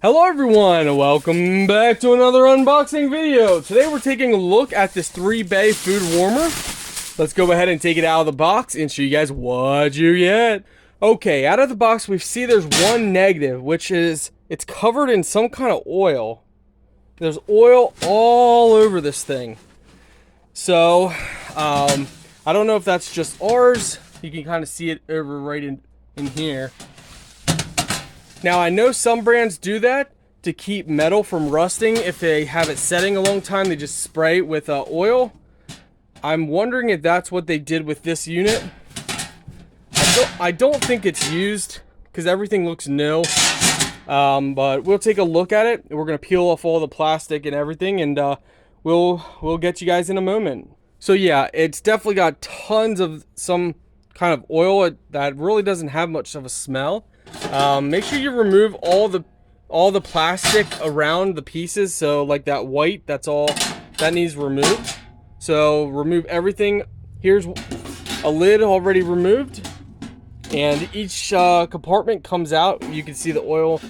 Hello everyone, welcome back to another unboxing video. Today we're taking a look at this 3-bay food warmer. Let's go ahead and take it out of the box and show you guys what you get. Okay, out of the box we see there's one negative, which is it's covered in some kind of oil. There's oil all over this thing. So, I don't know if that's just ours. You can kind of see it over right in here. Now, I know some brands do that to keep metal from rusting. If they have it setting a long time, they just spray it with oil. I'm wondering if that's what they did with this unit. I don't think it's used because everything looks new. But we'll take a look at it. We're going to peel off all the plastic and everything, and we'll get you guys in a moment. So yeah, it's definitely got tons of some kind of oil that really doesn't have much of a smell. Make sure you remove all the plastic around the pieces. So like that white, that's all that needs removed. So remove everything. Here's a lid already removed, and each compartment comes out. You can see the oil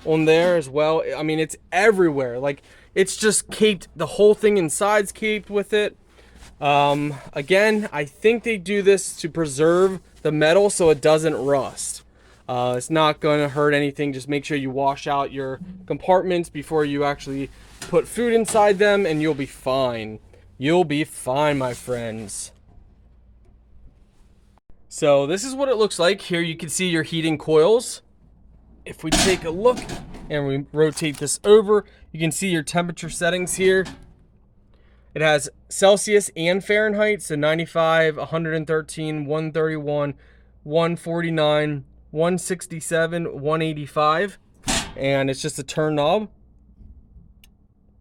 on there as well. I mean, it's everywhere. Like, it's just caped. The whole thing inside's caped with it. Again, I think they do this to preserve the metal so it doesn't rust. It's not going to hurt anything. Just make sure you wash out your compartments before you actually put food inside them, and you'll be fine. You'll be fine, my friends. So this is what it looks like. Here you can see your heating coils. If we take a look and we rotate this over, you can see your temperature settings here. It has Celsius and Fahrenheit, so 95, 113, 131, 149, 167, 185, and it's just a turn knob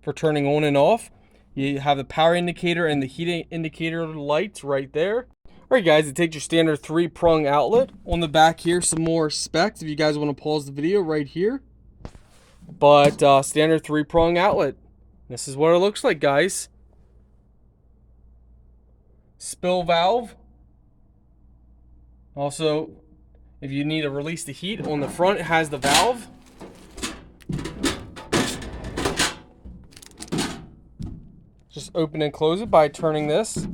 for turning on and off. You have the power indicator and the heat indicator lights right there. Alright guys, it takes your standard 3-prong outlet. On the back here, some more specs if you guys want to pause the video right here. But standard 3-prong outlet. This is what it looks like, guys. Spill valve. Also, if you need to release the heat, on the front it has the valve. Just open and close it by turning this.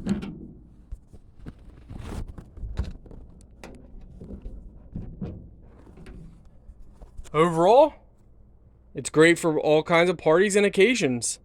Overall, it's great for all kinds of parties and occasions.